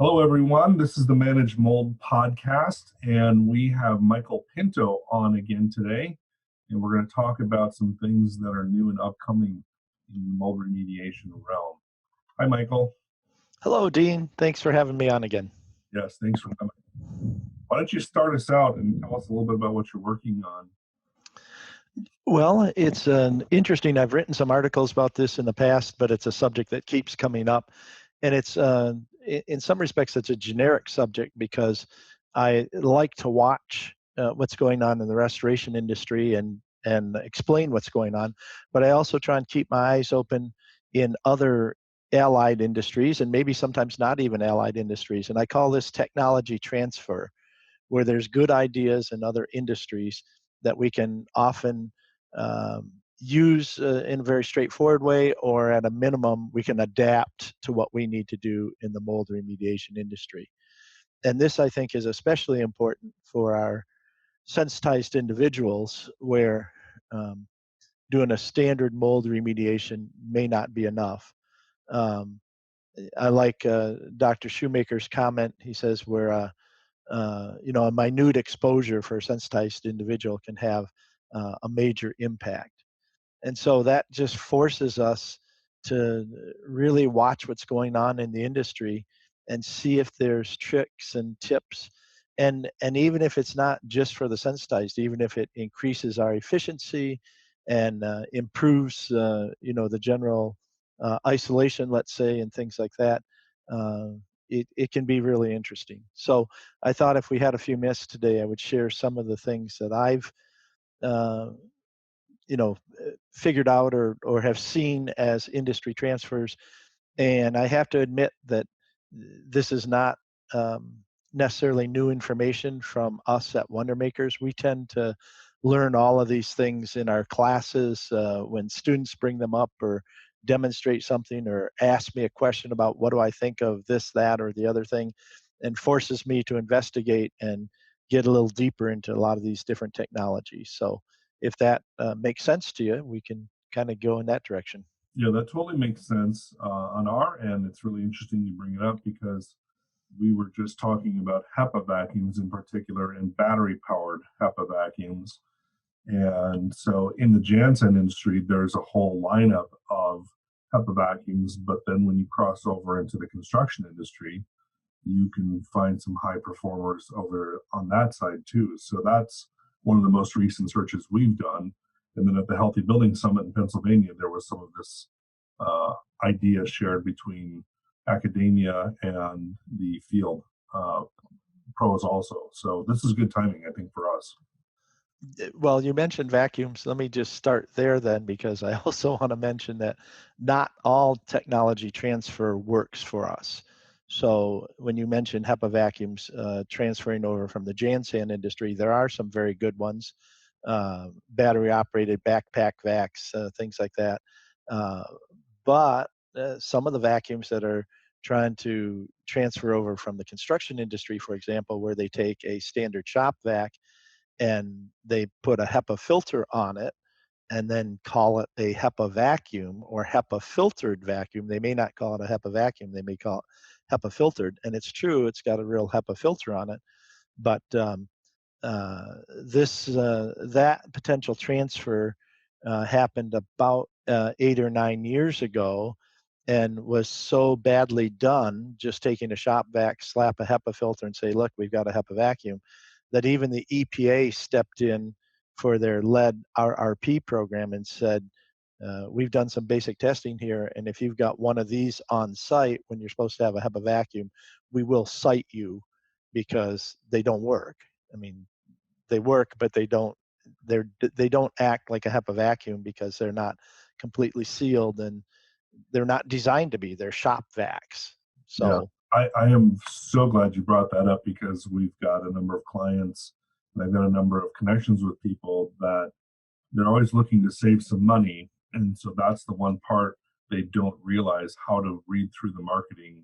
Hello, everyone. This is the Managed Mold podcast, and we have Michael Pinto on again today. And we're going to talk about some things that are new and upcoming in the mold remediation realm. Hi, Michael. Hello, Dean. Thanks for having me on again. Yes, thanks for coming. Why don't you start us out and tell us a little bit about what you're working on? Well, it's an interesting. I've written some articles about this in the past, but it's a subject that keeps coming up, and it's in some respects it's a generic subject because I like to watch what's going on in the restoration industry and explain what's going on, but I also try and keep my eyes open in other allied industries and maybe sometimes not even allied industries, and I call this technology transfer, where there's good ideas in other industries that we can often use in a very straightforward way, or at a minimum, we can adapt to what we need to do in the mold remediation industry. And this, I think, is especially important for our sensitized individuals where um, doing a standard mold remediation may not be enough. Um, I like Dr. Shoemaker's comment. He says, a minute exposure for a sensitized individual can have a major impact. And so that just forces us to really watch what's going on in the industry and see if there's tricks and tips. And even if it's not just for the sensitized, even if it increases our efficiency and improves, the general isolation, let's say, and things like that, uh, it can be really interesting. So I thought if we had a few minutes today, I would share some of the things that I've uh, figured out or have seen as industry transfers. And I have to admit that this is not um, necessarily new information from us at Wonder Makers. We tend to learn all of these things in our classes when students bring them up or demonstrate something or ask me a question about what do I think of this, that, or the other thing, and forces me to investigate and get a little deeper into a lot of these different technologies. So if that makes sense to you, we can kind of go in that direction. Yeah, that totally makes sense. On our end, it's really interesting you bring it up because we were just talking about HEPA vacuums in particular and battery powered HEPA vacuums. And so in the Jansen industry, there's a whole lineup of HEPA vacuums. But then when you cross over into the construction industry, you can find some high performers over on that side too. So that's one of the most recent searches we've done. And then at the Healthy Building Summit in Pennsylvania, there was some of this uh, idea shared between academia and the field uh, pros also. So this is good timing, I think, for us. Well, you mentioned vacuums. Let me just start there then, because I also want to mention that not all technology transfer works for us. So when you mention HEPA vacuums transferring over from the Jansen industry, there are some very good ones, battery operated backpack vacs, things like that. Uh, but some of the vacuums that are trying to transfer over from the construction industry, for example, where they take a standard shop vac and they put a HEPA filter on it and then call it a HEPA vacuum or HEPA filtered vacuum. They may not call it a HEPA vacuum, they may call it HEPA filtered. And it's true, it's got a real HEPA filter on it. But that potential transfer happened about 8 or 9 years ago and was so badly done, just taking a shop vac, slap a HEPA filter, and say, look, we've got a HEPA vacuum, that even the EPA stepped in for their lead RRP program and said, we've done some basic testing here, and if you've got one of these on site when you're supposed to have a HEPA vacuum, we will cite you because they don't work. I mean, they work, but they don't act like a HEPA vacuum because they're not completely sealed and they're not designed to be. They're shop vacs. Yeah, So I am so glad you brought that up because we've got a number of clients and I've got a number of connections with people that they're always looking to save some money. And so that's the one part they don't realize how to read through the marketing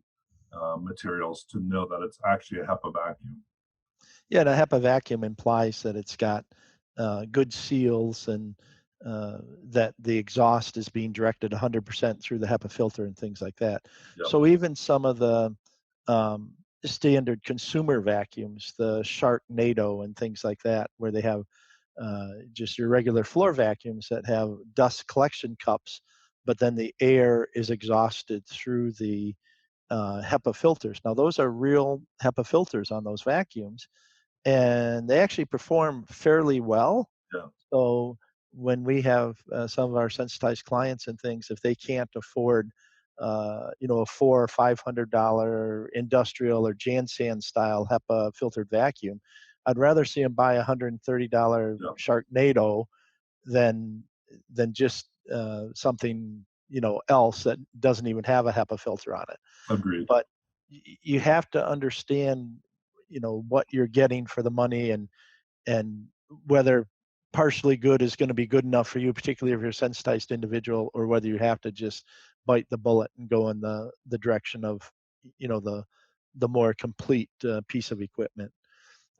materials to know that it's actually a HEPA vacuum. yeah, the HEPA vacuum implies that it's got good seals and that the exhaust is being directed 100% through the HEPA filter and things like that. Yep. So even some of the standard consumer vacuums, the Sharknado and things like that, where they have just your regular floor vacuums that have dust collection cups, but then the air is exhausted through the HEPA filters. Now, those are real HEPA filters on those vacuums, and they actually perform fairly well. Yeah. So when we have some of our sensitized clients and things, if they can't afford, a $400 or $500 industrial or Jansan style HEPA filtered vacuum, I'd rather see them buy a $130 Yeah. Sharknado than just something else that doesn't even have a HEPA filter on it. Agreed. But you have to understand, what you're getting for the money, and whether partially good is going to be good enough for you, particularly if you're a sensitized individual, or whether you have to just bite the bullet and go in the direction of, the more complete piece of equipment.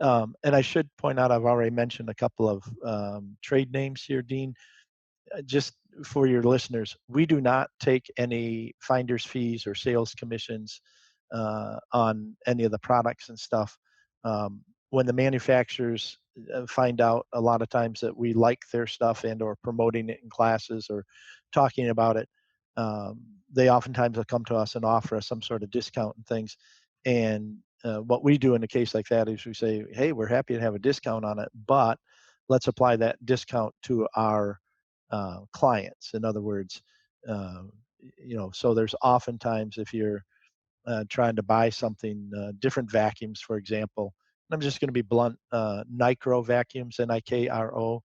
And I should point out, I've already mentioned a couple of trade names here, Dean. Just for your listeners, we do not take any finder's fees or sales commissions on any of the products and stuff. When the manufacturers find out a lot of times that we like their stuff and or promoting it in classes or talking about it, they oftentimes will come to us and offer us some sort of discount and things. And what we do in a case like that is we say, hey, we're happy to have a discount on it, but let's apply that discount to our clients. In other words, uh, so there's oftentimes, if you're trying to buy something, different vacuums, for example, and I'm just going to be blunt, Nikro vacuums, Nikro.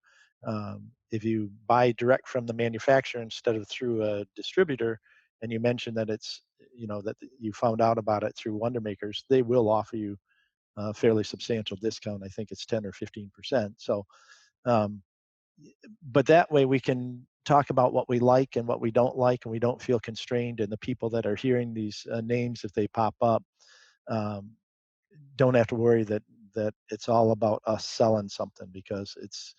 If you buy direct from the manufacturer instead of through a distributor, and you mention that it's, that you found out about it through Wonder Makers, they will offer you a fairly substantial discount. I think it's 10 or 15%. So, um, but that way we can talk about what we like and what we don't like, and we don't feel constrained. And the people that are hearing these names, if they pop up, um, don't have to worry that it's all about us selling something, because it's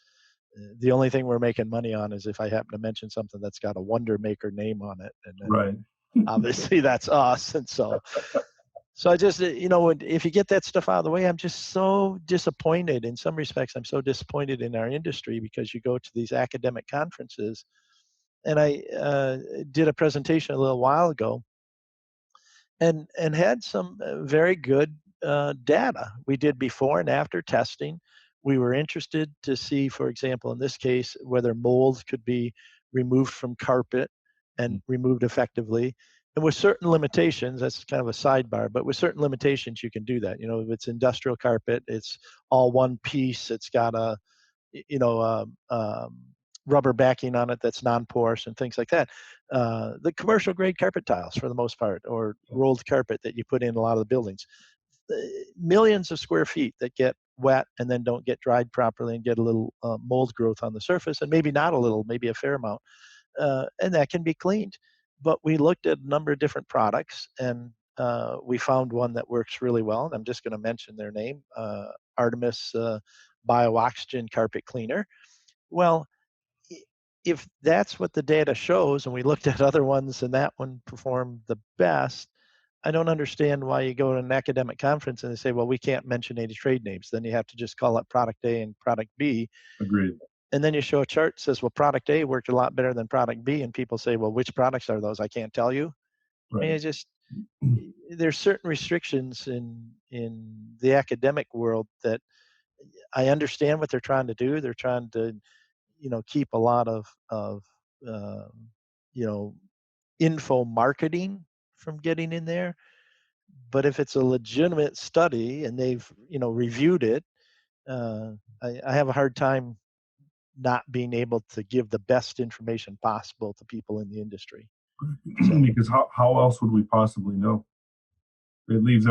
the only thing we're making money on is if I happen to mention something that's got a Wonder Maker name on it, and then Right. obviously that's us. And so I just, if you get that stuff out of the way, I'm just so disappointed. In some respects, I'm so disappointed in our industry, because you go to these academic conferences, and I did a presentation a little while ago, and had some very good data. We did before and after testing. We were interested to see, for example, in this case, whether mold could be removed from carpet and removed effectively. And with certain limitations, that's kind of a sidebar, but with certain limitations, you can do that. If it's industrial carpet, it's all one piece. It's got a, you know, rubber backing on it that's non-porous and things like that. The commercial grade carpet tiles, for the most part, or rolled carpet that you put in a lot of the buildings, millions of square feet that get wet and then don't get dried properly and get a little mold growth on the surface, and maybe not a little, maybe a fair amount, and that can be cleaned. But we looked at a number of different products, and we found one that works really well, and I'm just going to mention their name, Artemis Bio-Oxygen Carpet Cleaner. Well, if that's what the data shows, and we looked at other ones and that one performed the best, I don't understand why you go to an academic conference and they say, well, we can't mention any trade names. Then you have to just call it product A and product B. Agreed. And then you show a chart that says, well, product A worked a lot better than product B. And people say, well, which products are those? I can't tell you. I mean, Right. it's just, there's certain restrictions in the academic world that I understand what they're trying to do. They're trying to, keep a lot of um, you know, info marketing from getting in there. But if it's a legitimate study and they've, reviewed it, uh, I have a hard time not being able to give the best information possible to people in the industry. So, Because how else would we possibly know? It leaves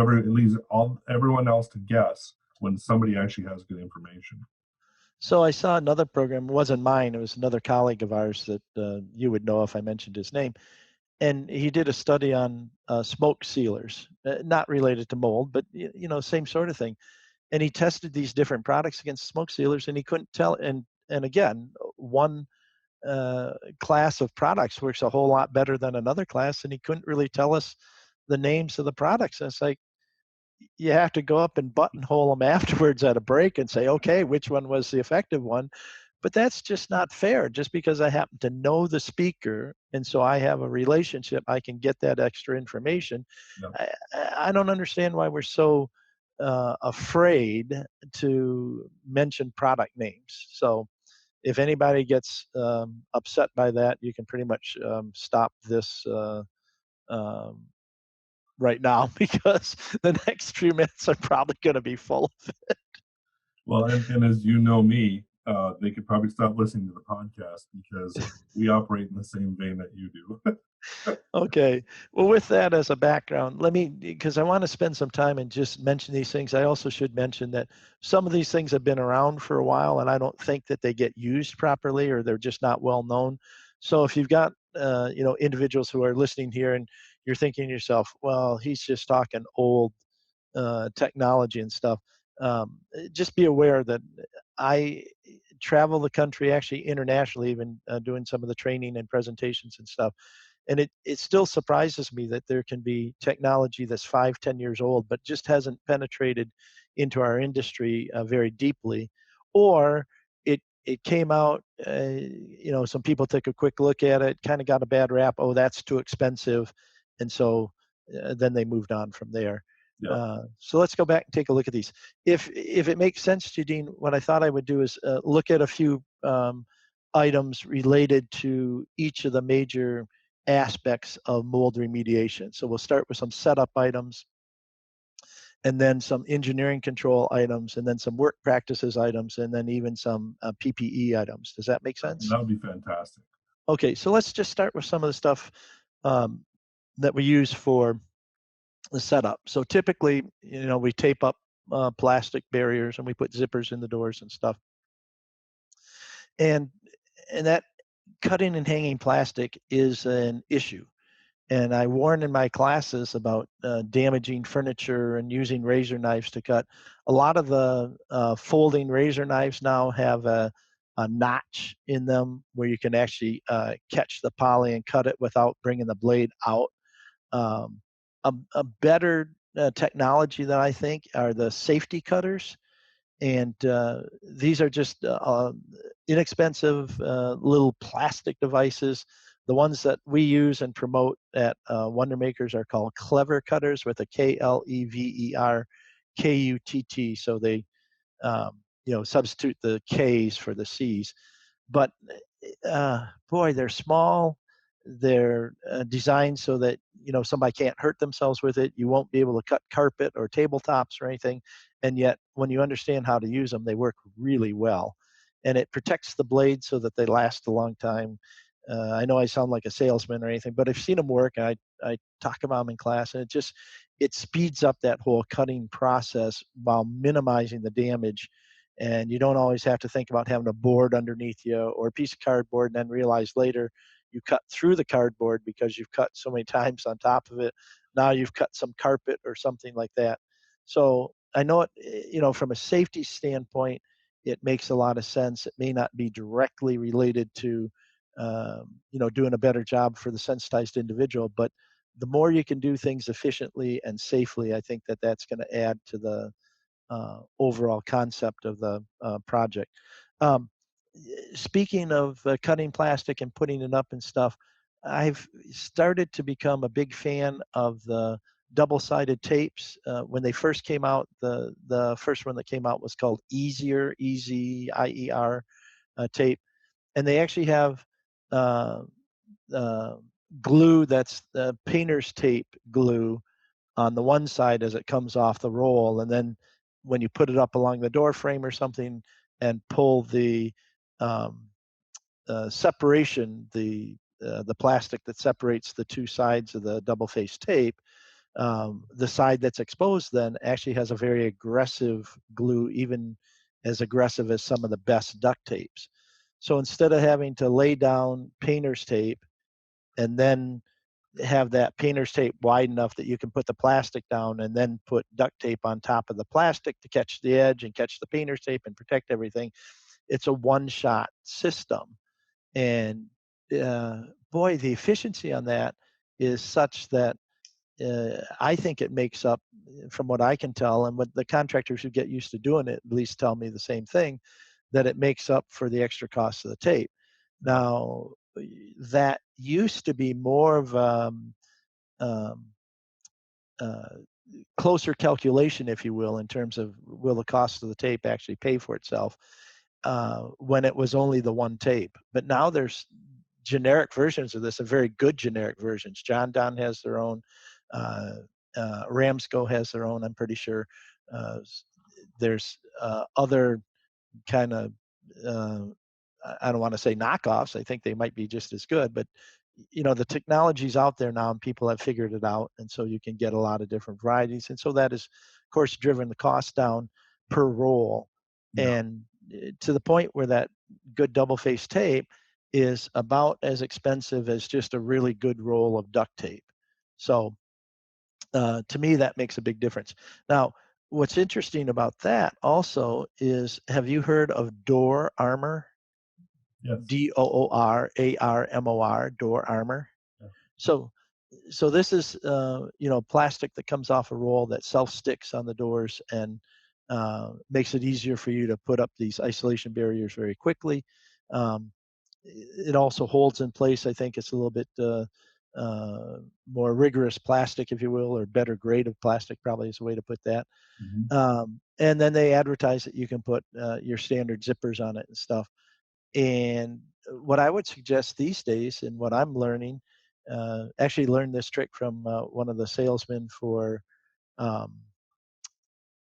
all everyone else to guess when somebody actually has good information. so I saw another program. It wasn't mine. It was another colleague of ours that you would know if I mentioned his name. And he did a study on smoke sealers, not related to mold, but same sort of thing. And he tested these different products against smoke sealers, and he couldn't tell. And again, one class of products works a whole lot better than another class, and he couldn't really tell us the names of the products. And it's like, you have to go up and buttonhole them afterwards at a break and say, okay, which one was the effective one? But that's just not fair. Just because I happen to know the speaker and so I have a relationship, I can get that extra information. Yeah. I don't understand why we're so afraid to mention product names. So if anybody gets upset by that, you can pretty much stop this um, right now because the next few minutes are probably going to be full of it. Well, and as you know me, they could probably stop listening to the podcast because we operate in the same vein that you do. Okay. Well, with that as a background, let me, because I want to spend some time and just mention these things. I also should mention that some of these things have been around for a while, and I don't think that they get used properly or they're just not well known. So if you've got, individuals who are listening here and you're thinking to yourself, well, he's just talking old technology and stuff, just be aware that I travel the country, actually internationally, even doing some of the training and presentations and stuff. And it still surprises me that there can be technology that's 5, 10 years old, but just hasn't penetrated into our industry very deeply, or it came out. Some people took a quick look at it, kind of got a bad rap. Oh, that's too expensive, and so then they moved on from there. Yeah. So let's go back and take a look at these. If it makes sense to you, Dean, what I thought I would do is look at a few items related to each of the major aspects of mold remediation. So we'll start with some setup items, and then some engineering control items, and then some work practices items, and then even some PPE items. Does that make sense? That would be fantastic. Okay, so let's just start with some of the stuff um, that we use for the setup. So typically, we tape up plastic barriers and we put zippers in the doors and stuff. And that cutting and hanging plastic is an issue. And I warn in my classes about damaging furniture and using razor knives to cut. A lot of the folding razor knives now have a notch in them where you can actually catch the poly and cut it without bringing the blade out. Um, a better technology that I think are the safety cutters, and these are just inexpensive little plastic devices. The ones that we use and promote at Wonder Makers are called Clever Cutters, with a KLEVER KUTT. So they substitute the K's for the C's. But boy, they're small. They're designed so that somebody can't hurt themselves with it. You won't be able to cut carpet or tabletops or anything, and yet when you understand how to use them, they work really well. And it protects the blades so that they last a long time. I know I sound like a salesman or anything, but I've seen them work. And I talk about them in class, and it speeds up that whole cutting process while minimizing the damage. And you don't always have to think about having a board underneath you or a piece of cardboard and then realize later you cut through the cardboard because you've cut so many times on top of it. Now you've cut some carpet or something like that. So I know it, from a safety standpoint, it makes a lot of sense. It may not be directly related to, doing a better job for the sensitized individual, but the more you can do things efficiently and safely, I think that that's going to add to the overall concept of the project. Um, Speaking of cutting plastic and putting it up and stuff, I've started to become a big fan of the double-sided tapes. When they first came out, the first one that came out was called Easier, EZIER tape, and they actually have uh, uh, glue that's painter's tape glue on the one side as it comes off the roll, and then when you put it up along the door frame or something and pull the um, separation, the plastic that separates the two sides of the double face tape, the side that's exposed then actually has a very aggressive glue, even as aggressive as some of the best duct tapes. So instead of having to lay down painter's tape and then have that painter's tape wide enough that you can put the plastic down and then put duct tape on top of the plastic to catch the edge and catch the painter's tape and protect everything. It's a one-shot system. And boy, the efficiency on that is such that I think it makes up, from what I can tell, and what the contractors who get used to doing it at least tell me the same thing, that it makes up for the extra cost of the tape. Yeah. Now, that used to be more of um, uh, closer calculation, if you will, in terms of will the cost of the tape actually pay for itself, when it was only the one tape. But now there's generic versions of this, and very good generic versions. John Donne has their own. Uh, Ramsco has their own. I'm pretty sure. Uh, there's other kind of, uh, I don't want to say knockoffs. I think they might be just as good, but the technology's out there now and people have figured it out. And so you can get a lot of different varieties. And so that has, of course, driven the cost down per roll. Yeah. And to the point where that good double face tape is about as expensive as just a really good roll of duct tape. So to me, that makes a big difference. Now, what's interesting about that also is, have you heard of door armor? Yes. Doorarmor, door armor. Yeah. So, so this is plastic that comes off a roll that self sticks on the doors and makes it easier for you to put up these isolation barriers very quickly. Um, it also holds in place. I think it's a little bit more rigorous plastic, if you will, or better grade of plastic, probably is a way to put that. Mm-hmm. And then they advertise that you can put your standard zippers on it and stuff. And what I would suggest these days, and what I'm learning, actually learned this trick from one of the salesmen for um,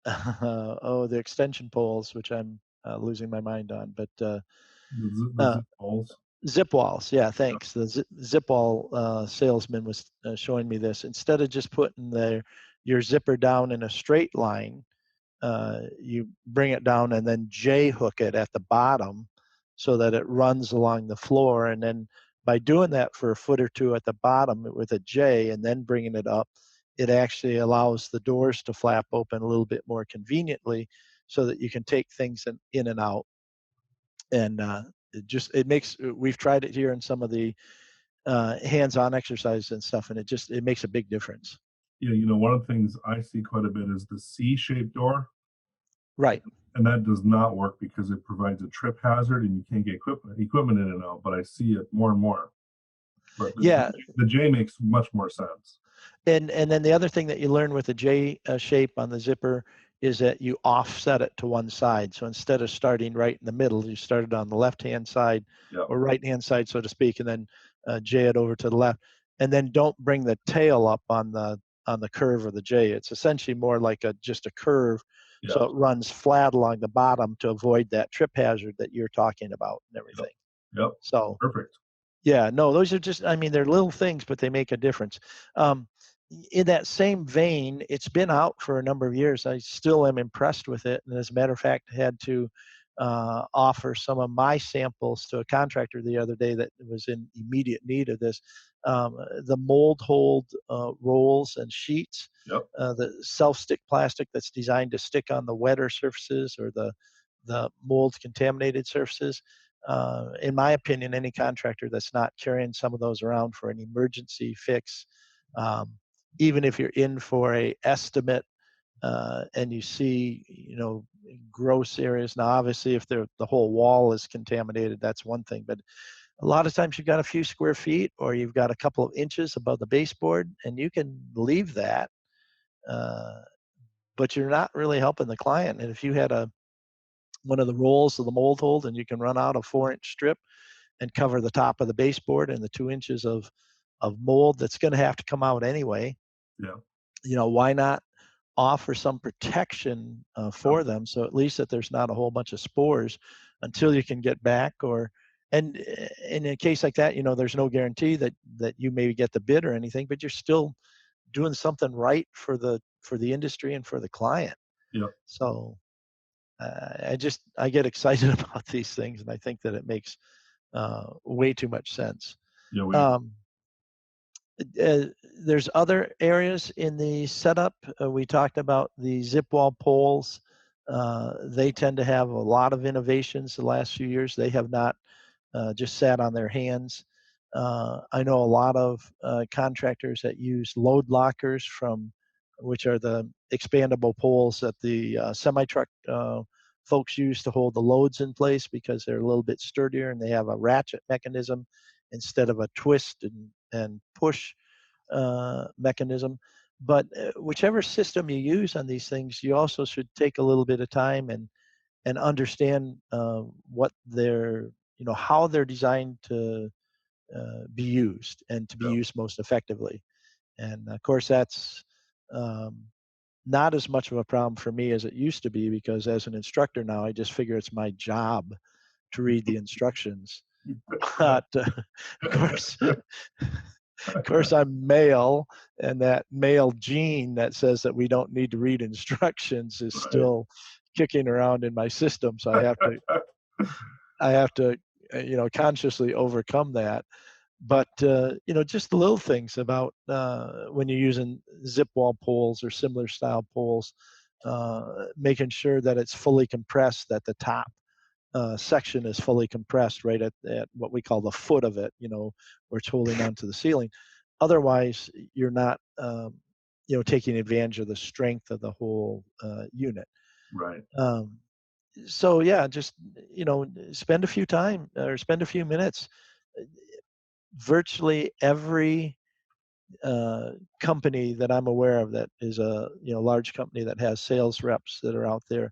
the extension poles, which I'm losing my mind on, but The uh, zip balls. zip walls. Yeah, Yeah. thanks. The zip wall salesman was showing me this. Instead of just putting your zipper down in a straight line, you bring it down and then J hook it at the bottom so that it runs along the floor. And then by doing that for a foot or two at the bottom with a J and then bringing it up, it actually allows the doors to flap open a little bit more conveniently so that you can take things in and out. And it makes, we've tried it here in some of the hands-on exercises and stuff, and it makes a big difference. Yeah, one of the things I see quite a bit is the C-shaped door, Right. and that does not work because it provides a trip hazard and you can't get equipment in and out. But I see it more and more. But Yeah. the J makes much more sense. And then the other thing that you learn with the J shape on the zipper is that you offset it to one side. So instead of starting right in the middle, you start it on the left-hand side Yeah. or right-hand side, so to speak, and then J it over to the left. And then don't bring the tail up on the curve of the J. It's essentially more like just a curve. Yeah. So it runs flat along the bottom to avoid that trip hazard that you're talking about and Yep. everything. Yep. So Perfect. yeah, no, those are just, I mean, they're little things, but they make a difference. Um, in that same vein, it's been out for a number of years. I still am impressed with it. And as a matter of fact, I had to offer some of my samples to a contractor the other day that was in immediate need of this. The mold hold rolls and sheets, Yep. the self-stick plastic that's designed to stick on the wetter surfaces or the mold contaminated surfaces. In my opinion, any contractor that's not carrying some of those around for an emergency fix, um, even if you're in for a estimate and you see, gross areas. Now, obviously, if the whole wall is contaminated, that's one thing. But a lot of times you've got a few square feet or you've got a couple of inches above the baseboard, and you can leave that, uh, but you're not really helping the client. And if you had one of the rolls of the mold hold and you can run out a 4-inch strip and cover the top of the baseboard and the 2 inches of mold that's going to have to come out anyway. Yeah. Why not offer some protection for Yep. them, so at least that there's not a whole bunch of spores until you can get back, and in a case like that, there's no guarantee that you maybe get the bid or anything, but you're still doing something right for the industry and for the client. Yep. So I get excited about these things, and I think that it makes way too much sense. Yeah. Um, there's other areas in the setup. We talked about the zip wall poles. They tend to have a lot of innovations the last few years. They have not just sat on their hands. I know a lot of contractors that use load lockers which are the expandable poles that the semi truck folks use to hold the loads in place because they're a little bit sturdier and they have a ratchet mechanism instead of a twist and push mechanism. But whichever system you use on these things, you also should take a little bit of time and understand what they're, how they're designed to be used and to be Yeah. used most effectively. And of course, that's um, not as much of a problem for me as it used to be because as an instructor now, I just figure it's my job to read the instructions. But of course, of course, I'm male, and that male gene that says that we don't need to read instructions is Right. still kicking around in my system. So I have to, consciously overcome that. But just the little things about when you're using zip wall poles or similar style poles, making sure that it's fully compressed, that the top section is fully compressed right at what we call the foot of it, where it's holding onto the ceiling. Otherwise, you're not, taking advantage of the strength of the whole unit. Right. Um, so yeah, just spend a few minutes. Virtually every uh, company that I'm aware of that is a large company that has sales reps that are out there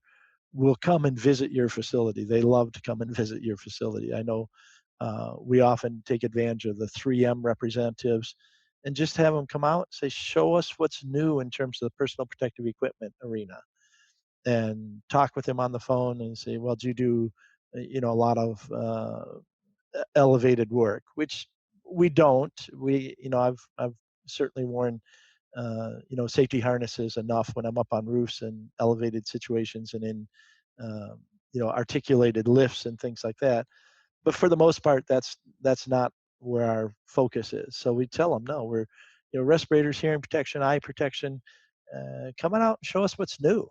will come and visit your facility. They love to come and visit your facility. I know we often take advantage of the 3M representatives and just have them come out and say, show us what's new in terms of the personal protective equipment arena, and talk with them on the phone and say, well, do you do a lot of elevated work, which we don't. I've certainly worn safety harnesses enough when I'm up on roofs and elevated situations and in articulated lifts and things like that. But for the most part, that's not where our focus is. So we tell them, no, we're respirators, hearing protection, eye protection. Come on out and show us what's new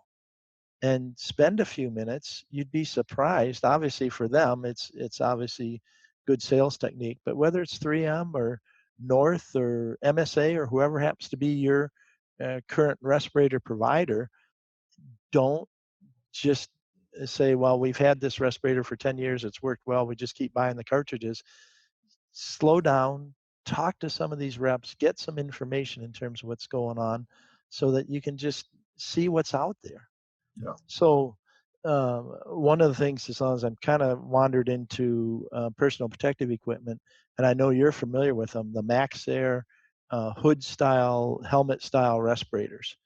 and spend a few minutes. You'd be surprised. Obviously, for them, it's obviously good sales technique. But whether it's 3M or North or MSA or whoever happens to be your current respirator provider, don't just say, "Well, we've had this respirator for 10 years. It's worked well. We just keep buying the cartridges." Slow down. Talk to some of these reps. Get some information in terms of what's going on, so that you can just see what's out there. Yeah. So, one of the things, as long as I'm kind of wandered into personal protective equipment, and I know you're familiar with them, the Max Air hood style, helmet style respirators.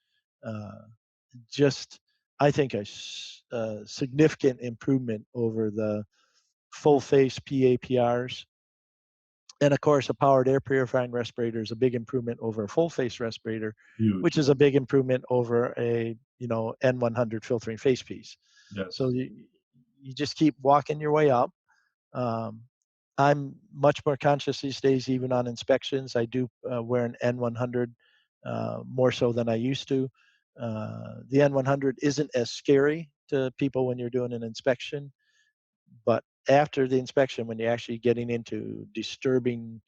Uh, just, I think, a significant improvement over the full face PAPRs. And of course, a powered air purifying respirator is a big improvement over a full face respirator, Huge. which is a big improvement over a N100 filtering face piece. So Yes. you just keep walking your way up. Um, I'm much more conscious these days, even on inspections. I do wear an N100 more so than I used to. The N100 isn't as scary to people when you're doing an inspection, but after the inspection, when you're actually getting into disturbing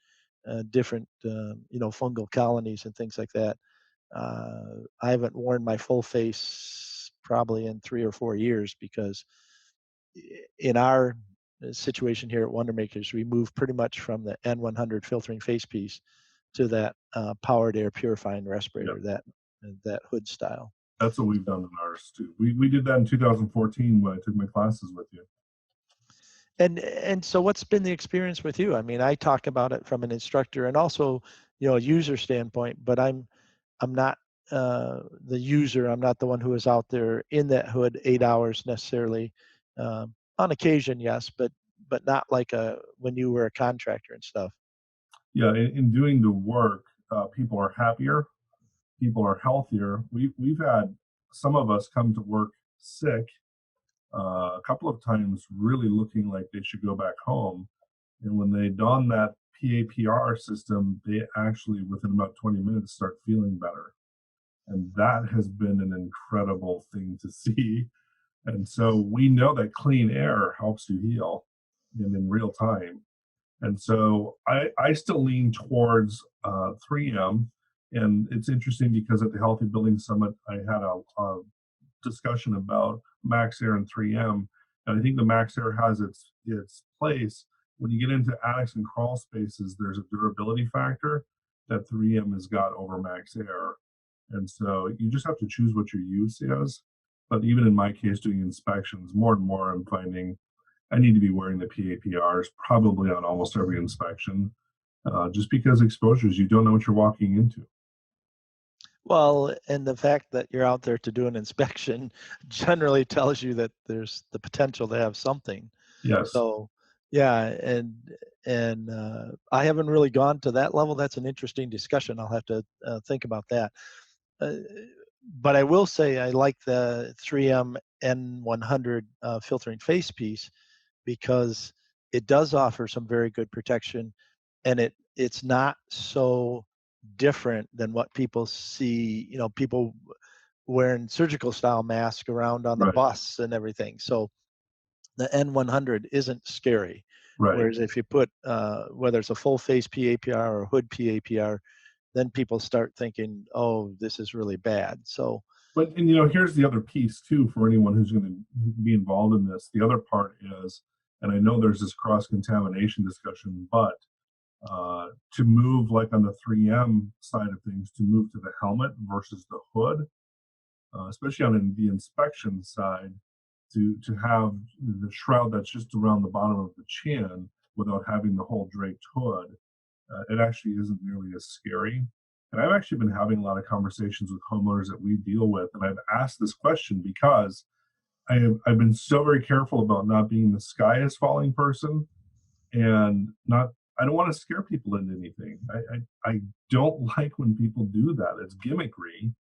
different, fungal colonies and things like that, I haven't worn my full face probably in 3 or 4 years because in our situation here at Wondermakers, we moved pretty much from the N100 filtering face piece to that powered air purifying Yep. respirator, that hood style. That's what we've done in ours too. We did that in 2014 when I took my classes with you. And so what's been the experience with you? I mean, I talk about it from an instructor and also, a user standpoint, but I'm not the user. I'm not the one who is out there in that hood 8 hours necessarily. On occasion, yes, but not like when you were a contractor and stuff. Yeah, in doing the work, people are happier, people are healthier. We've had some of us come to work sick a couple of times, really looking like they should go back home. And when they don that PAPR system, they actually, within about 20 minutes, start feeling better. And that has been an incredible thing to see. And so we know that clean air helps you heal and in real time. And so I still lean towards 3M. And it's interesting because at the Healthy Building Summit, I had a discussion about Max Air and 3M. And I think the Max Air has its place. When you get into attics and crawl spaces, there's a durability factor that 3M has got over Max Air. And so you just have to choose what your use is. But even in my case, doing inspections, more and more I'm finding I need to be wearing the PAPRs probably on almost every inspection, just because exposures, you don't know what you're walking into. Well, and the fact that you're out there to do an inspection generally tells you that there's the potential to have something. Yes, So, yeah, and I haven't really gone to that level. That's an interesting discussion. I'll have to think about that. Uh, but I will say I like the 3M N100 filtering face piece because it does offer some very good protection, and it's not so different than what people see. You know, people wearing surgical style masks around on the right, bus and everything. So the N100 isn't scary. right. Whereas if you put whether it's a full face PAPR or hood PAPR, then people start thinking, oh, this is really bad. So But and here's the other piece too for anyone who's going to be involved in this. The other part is, and I know there's this cross contamination discussion, but to move like on the 3M side of things, to move to the helmet versus the hood, especially on the inspection side, to have the shroud that's just around the bottom of the chin without having the whole draped hood, it actually isn't nearly as scary. And I've actually been having a lot of conversations with homeowners that we deal with, and I've asked this question because I've been so very careful about not being the sky is falling person, and not I don't want to scare people into anything. I don't like when people do that. It's gimmickry,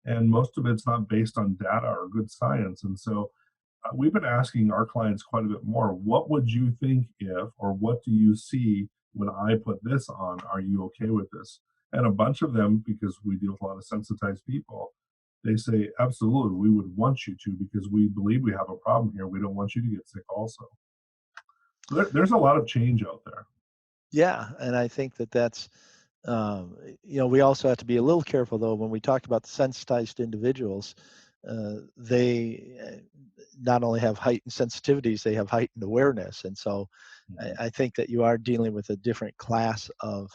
and most of it's not based on data or good science. And so we've been asking our clients quite a bit more. What would you think if, or what do you see when I put this on? Are you okay with this? And a bunch of them, because we deal with a lot of sensitized people, they say, absolutely, we would want you to because we believe we have a problem here. We don't want you to get sick also. There's a lot of change out there. yeah, and I think that that's we also have to be a little careful though when we talk about the sensitized individuals. They not only have heightened sensitivities, they have heightened awareness, and so Mhm. I think that you are dealing with a different class of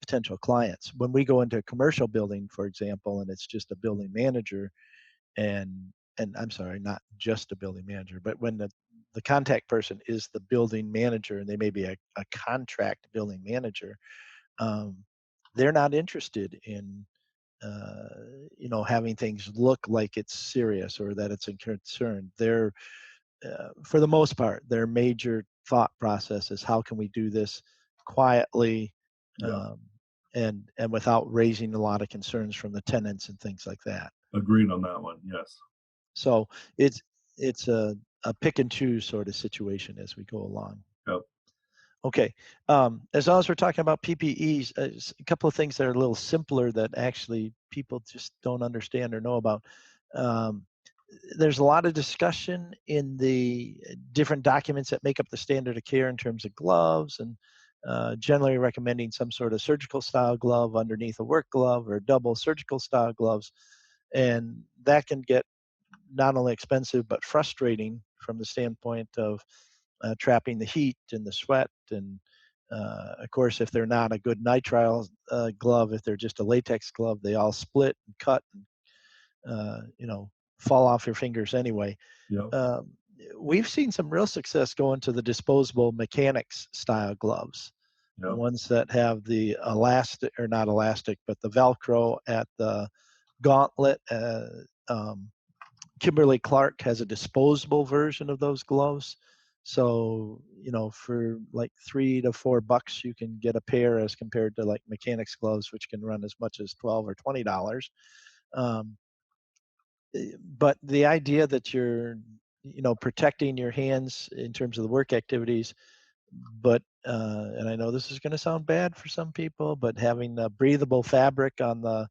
potential clients. When we go into a commercial building, for example, and it's just a building manager, and I'm sorry, not just a building manager, but when the contact person is the building manager and they may be a contract building manager, um, they're not interested in having things look like it's serious or that it's a concern. They're for the most part, their major thought process is how can we do this quietly, Yeah, um, and without raising a lot of concerns from the tenants and things like that. agreed on that one. Yes. So it's it's a pick and choose sort of situation as we go along. Yep. Okay. As long as we're talking about PPEs, a couple of things that are a little simpler that actually people just don't understand or know about. Um, there's a lot of discussion in the different documents that make up the standard of care in terms of gloves and generally recommending some sort of surgical style glove underneath a work glove or double surgical style gloves. And that can get not only expensive but frustrating from the standpoint of trapping the heat and the sweat. And of course, if they're not a good nitrile glove, if they're just a latex glove, they all split and cut and fall off your fingers anyway. Yep. Um, we've seen some real success going to the disposable mechanics style gloves, the Yep. ones that have the elastic or not elastic, but the Velcro at the gauntlet. Um, Kimberly Clark has a disposable version of those gloves. So, for like $3 to $4, you can get a pair as compared to like mechanics gloves, which can run as much as $12 or $20. Um, but the idea that you're, protecting your hands in terms of the work activities, but and I know this is going to sound bad for some people, but having the breathable fabric on the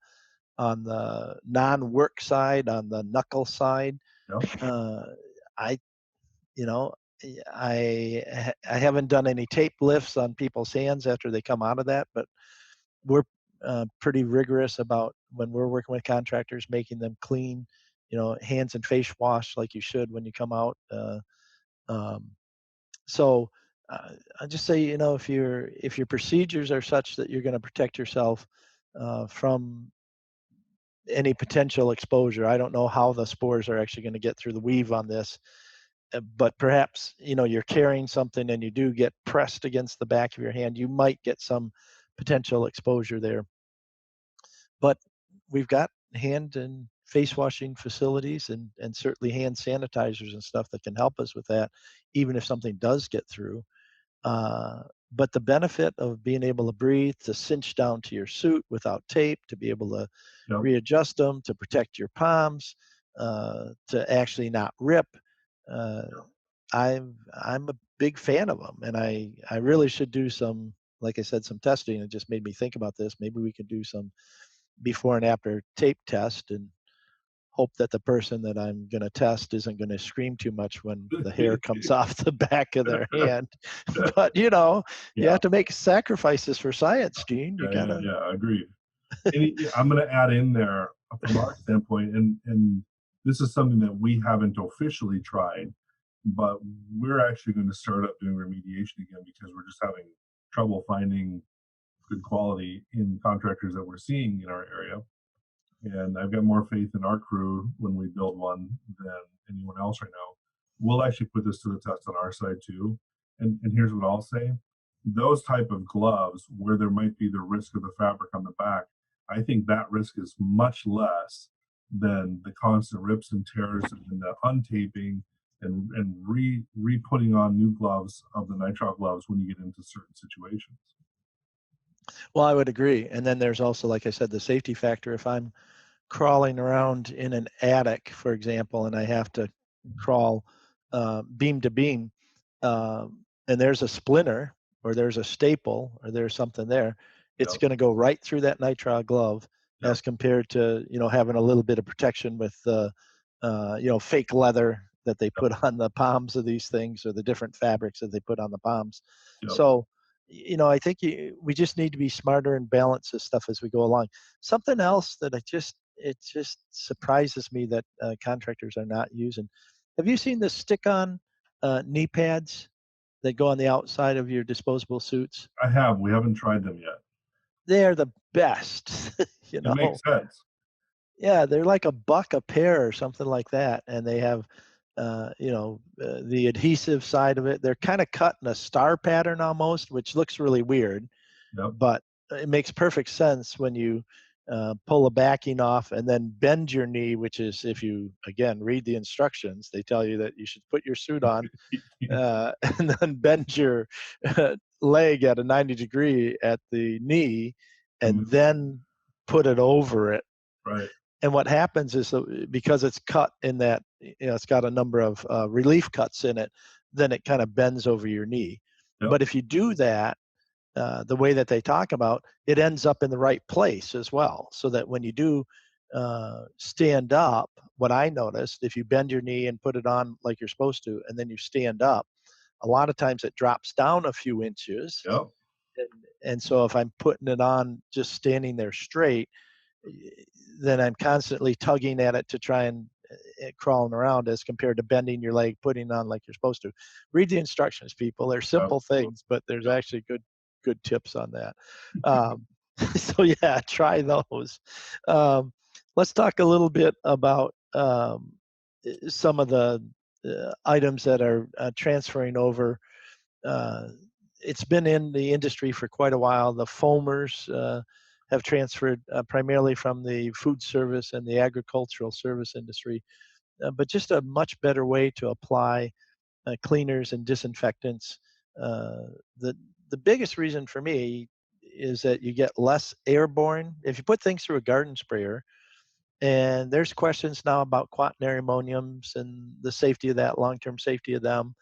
non-work side, on the knuckle side, Yep. uh, I, I haven't done any tape lifts on people's hands after they come out of that, but we're pretty rigorous about when we're working with contractors, making them clean, hands and face wash like you should when you come out. Um, so I just say, if your procedures are such that you're going to protect yourself from any potential exposure. I don't know how the spores are actually going to get through the weave on this, but perhaps you're carrying something and you do get pressed against the back of your hand. You might get some potential exposure there. But we've got hand and face washing facilities and certainly hand sanitizers and stuff that can help us with that, even if something does get through. Uh, but the benefit of being able to breathe, to cinch down to your suit without tape, to be able to Yep. readjust them, to protect your palms, to actually not rip. Uh, I'm a big fan of them, and I really should do some, like I said, some testing. It just made me think about this. Maybe we could do some before and after tape test and hope that the person that I'm going to test isn't going to scream too much when the hair comes off the back of their hand. But you Yeah, have to make sacrifices for science, Gene. You gotta. yeah, agreed. And I'm going to add in there from our standpoint, and this is something that we haven't officially tried, but we're actually going to start up doing remediation again because we're just having trouble finding good quality in contractors that we're seeing in our area. And I've got more faith in our crew when we build one than anyone else right now. We'll actually put this to the test on our side too. And here's what I'll say: those type of gloves where there might be the risk of the fabric on the back, I think that risk is much less than the constant rips and tears and the untaping and re putting on new gloves of the nitrile gloves when you get into certain situations. Well, I would agree. And then there's also, like I said, the safety factor. If I'm crawling around in an attic, for example, and I have to crawl beam to beam, and there's a splinter or there's a staple or there's something there, it's Yep, going to go right through that nitrile glove yep, as compared to having a little bit of protection with fake leather that they yep, put on the palms of these things or the different fabrics that they put on the palms. yep. So I think we just need to be smarter and balance this stuff as we go along. Something else that it just surprises me that contractors are not using. Have you seen the stick-on knee pads that go on the outside of your disposable suits? I have. We haven't tried them yet. They're the best, you It makes know. sense. Yeah, they're like $1 a pair or something like that, and they have, the adhesive side of it. They're kind of cut in a star pattern almost, which looks really weird, Yep. but it makes perfect sense when you pull a backing off and then bend your knee, which is, if you again read the instructions, they tell you that you should put your suit on and then bend your leg at a 90-degree at the knee and And then put it over it. right. And what happens is because it's cut in that, it's got a number of relief cuts in it, then it kind of bends over your knee. Yep. But if you do that, the way that they talk about, it ends up in the right place as well. So that when you do stand up, what I noticed, if you bend your knee and put it on like you're supposed to, and then you stand up, a lot of times it drops down a few inches. Yep. And, and so if I'm putting it on just standing there straight, then I'm constantly tugging at it to try and crawling around as compared to bending your leg, putting on like you're supposed to. Read the instructions, people. They're simple Absolutely. things, but there's Yep. actually good tips on that. Um, so yeah, try those. Um, let's talk a little bit about some of the items that are transferring over. Uh, it's been in the industry for quite a while. The foamers have transferred primarily from the food service and the agricultural service industry, but just a much better way to apply cleaners and disinfectants. Uh, the the biggest reason for me is that you get less airborne if you put things through a garden sprayer. And there's questions now about quaternary ammoniums and the safety of that, long-term safety of them.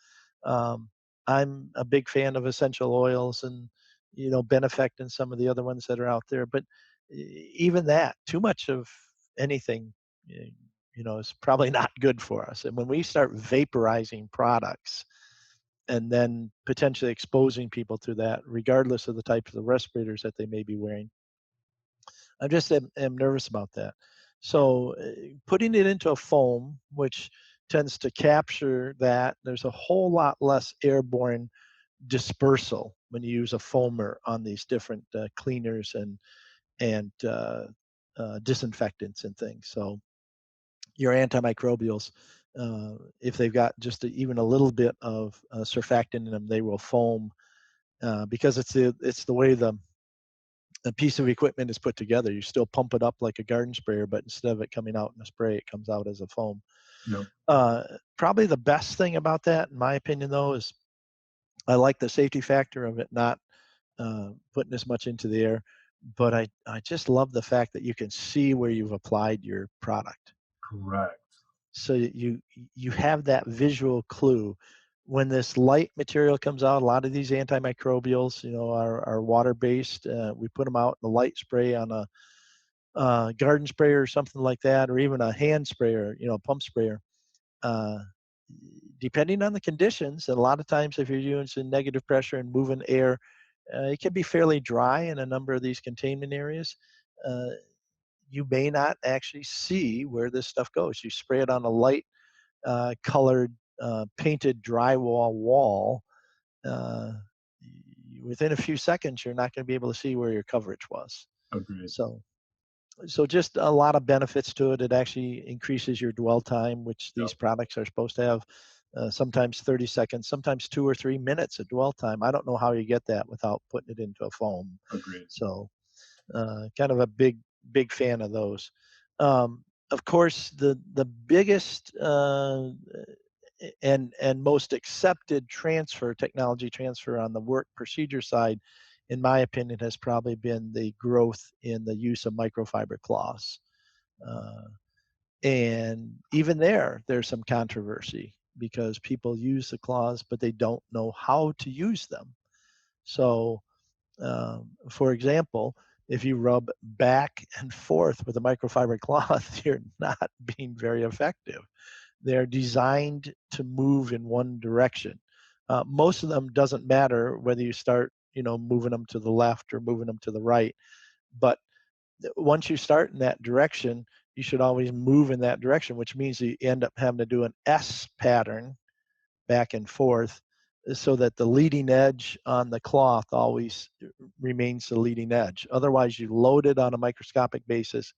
Um, I'm a big fan of essential oils and Benefect and some of the other ones that are out there. But even that, too much of anything, is probably not good for us. And when we start vaporizing products, and then potentially exposing people to that, regardless of the types of respirators that they may be wearing. I just am nervous about that. So putting it into a foam, which tends to capture that, there's a whole lot less airborne dispersal when you use a foamer on these different cleaners and disinfectants and things. So your antimicrobials, if they've got just even a little bit of surfactant in them, they will foam because it's the way the piece of equipment is put together. You still pump it up like a garden sprayer, but instead of it coming out in a spray, it comes out as a foam. Yep. Probably the best thing about that, in my opinion, though, is I like the safety factor of it not putting as much into the air, but I just love the fact that you can see where you've applied your product. Correct. So you have that visual clue. When this light material comes out, a lot of these antimicrobials, are water-based. We put them out in a light spray on a garden sprayer or something like that, or even a hand sprayer, pump sprayer. Uh, Depending on the conditions, and a lot of times if you're using negative pressure and moving air, it can be fairly dry in a number of these containment areas. Uh, you may not actually see where this stuff goes. You spray it on a light colored painted drywall wall. Uh, Within a few seconds, you're not going to be able to see where your coverage was. Agreed. So just a lot of benefits to it. It actually increases your dwell time, which Yep. these products are supposed to have. Sometimes 30 seconds, sometimes 2 or 3 minutes of dwell time. I don't know how you get that without putting it into a foam. Agreed. So kind of a big fan of those. Of course, the biggest and most accepted technology transfer on the work procedure side, in my opinion, has probably been the growth in the use of microfiber cloths. Uh, and even there's some controversy because people use the cloths, but they don't know how to use them. So, for example, if you rub back and forth with a microfiber cloth, you're not being very effective. They're designed to move in one direction. Most of them doesn't matter whether you start, moving them to the left or moving them to the right. But once you start in that direction, you should always move in that direction, which means you end up having to do an S pattern back and forth so that the leading edge on the cloth always remains the leading edge. Otherwise, you load it on a microscopic basis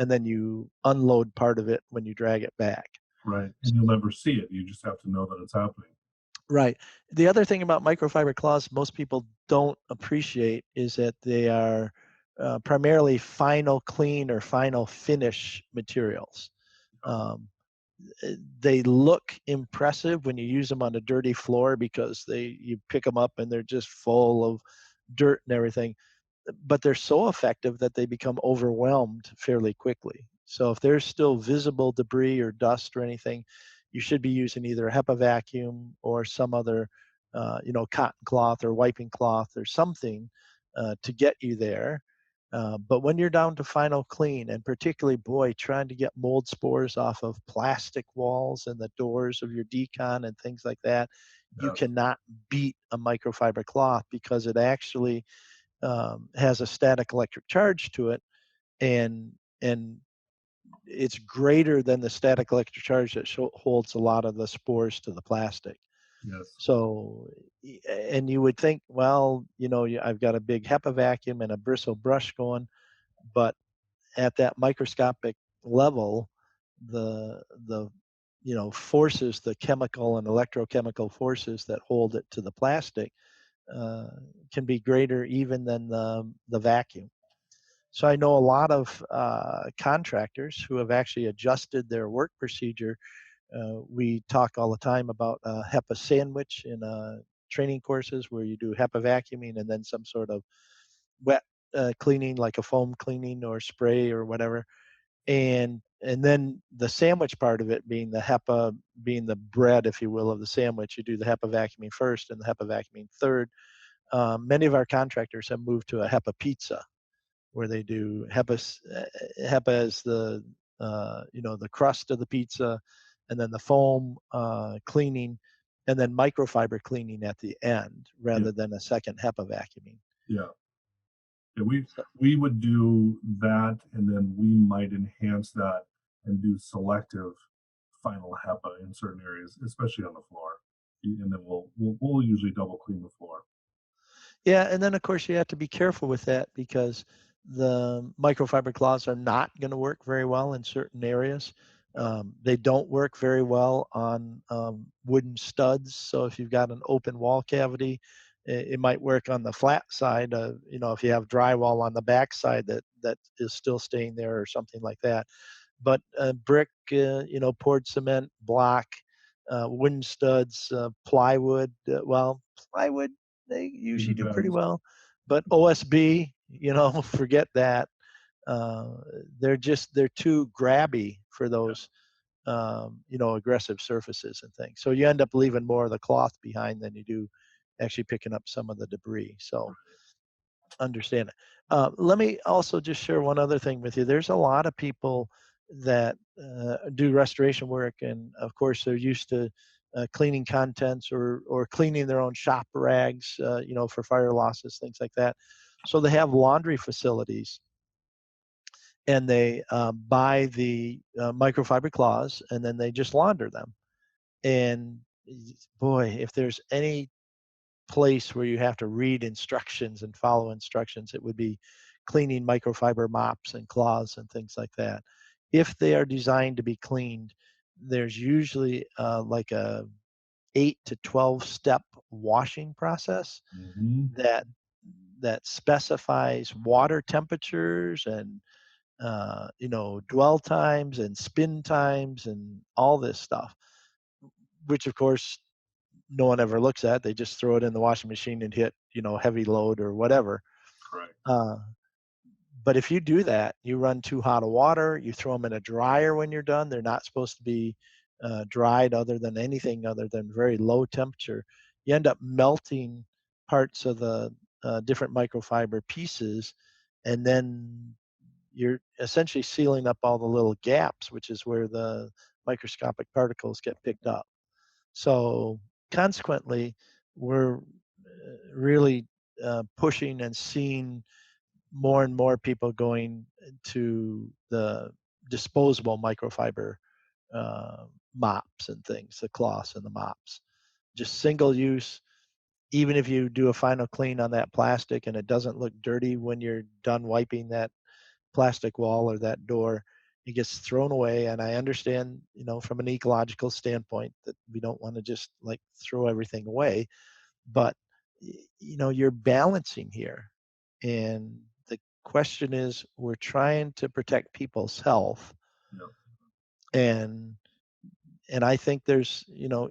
and then you unload part of it when you drag it back. Right. And you'll never see it. You just have to know that it's happening. Right. The other thing about microfiber cloths most people don't appreciate is that they are primarily final clean or final finish materials. Um, they look impressive when you use them on a dirty floor because you pick them up and they're just full of dirt and everything, but they're so effective that they become overwhelmed fairly quickly. So if there's still visible debris or dust or anything, you should be using either a HEPA vacuum or some other, cotton cloth or wiping cloth or something to get you there. But when you're down to final clean, and particularly, boy, trying to get mold spores off of plastic walls and the doors of your decon and things like that, you Yes. cannot beat a microfiber cloth because it actually has a static electric charge to it, and it's greater than the static electric charge that holds a lot of the spores to the plastic. Yes. So, and you would think, well, I've got a big HEPA vacuum and a bristle brush going, but at that microscopic level, the forces, the chemical and electrochemical forces that hold it to the plastic uh, can be greater even than the vacuum. So I know a lot of contractors who have actually adjusted their work procedure. We talk all the time about HEPA sandwich in training courses where you do HEPA vacuuming and then some sort of wet cleaning, like a foam cleaning or spray or whatever. And then the sandwich part of it being the HEPA, being the bread, if you will, of the sandwich. You do the HEPA vacuuming first and the HEPA vacuuming third. Many of our contractors have moved to a HEPA pizza, where they do HEPA as the crust of the pizza, and then the foam cleaning, and then microfiber cleaning at the end Yeah. rather than a second HEPA vacuuming. Yeah. Yeah, we So, we would do that, and then we might enhance that and do selective final HEPA in certain areas, especially on the floor. And then we'll usually double clean the floor. yeah, and then of course you have to be careful with that because the microfiber cloths are not going to work very well in certain areas. Yeah. They don't work very well on wooden studs. So if you've got an open wall cavity, it might work on the flat side. If you have drywall on the back side that is still staying there or something like that. But brick, poured cement, block, wooden studs, plywood. Plywood they It usually do pretty depends. well, but OSB, forget that. Uh, they're too grabby for Yeah. those aggressive surfaces and things. So you end up leaving more of the cloth behind than you do actually picking up some of the debris. So understand it. Let me also just share one other thing with you. There's a lot of people that do restoration work, and of course, they're used to cleaning contents or cleaning their own shop rags, for fire losses, things like that. So they have laundry facilities, and they buy the microfiber cloths, and then they just launder them. And boy, if there's any place where you have to read instructions and follow instructions, it would be cleaning microfiber mops and cloths and things like that. If they are designed to be cleaned, there's usually like a 8 to 12 step washing process Hmm. that specifies water temperatures and dwell times and spin times and all this stuff, which of course no one ever looks at. They just throw it in the washing machine and hit, heavy load or whatever. Correct. Uh, but if you do that, you run too hot of water, you throw them in a dryer when you're done. They're not supposed to be dried other than anything other than very low temperature. You end up melting parts of the different microfiber pieces, and then you're essentially sealing up all the little gaps, which is where the microscopic particles get picked up. So consequently, we're really pushing and seeing more and more people going to the disposable microfiber mops and things, the cloths and the mops. Just single use. Even if you do a final clean on that plastic and it doesn't look dirty when you're done wiping that plastic wall or that door, it gets thrown away. And I understand, from an ecological standpoint that we don't want to just like throw everything away, but you're balancing here. And the question is, we're trying to protect people's health. Yeah. And I think there's,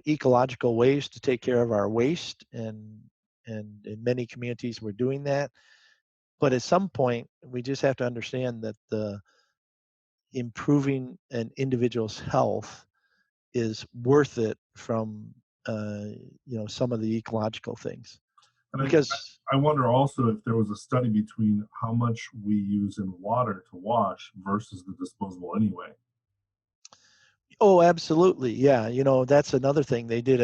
ecological ways to take care of our waste, and in many communities we're doing that. But at some point, we just have to understand that the improving an individual's health is worth it from some of the ecological things, And because I wonder also if there was a study between how much we use in water to wash versus the disposable anyway. oh, absolutely, yeah, that's another thing they did.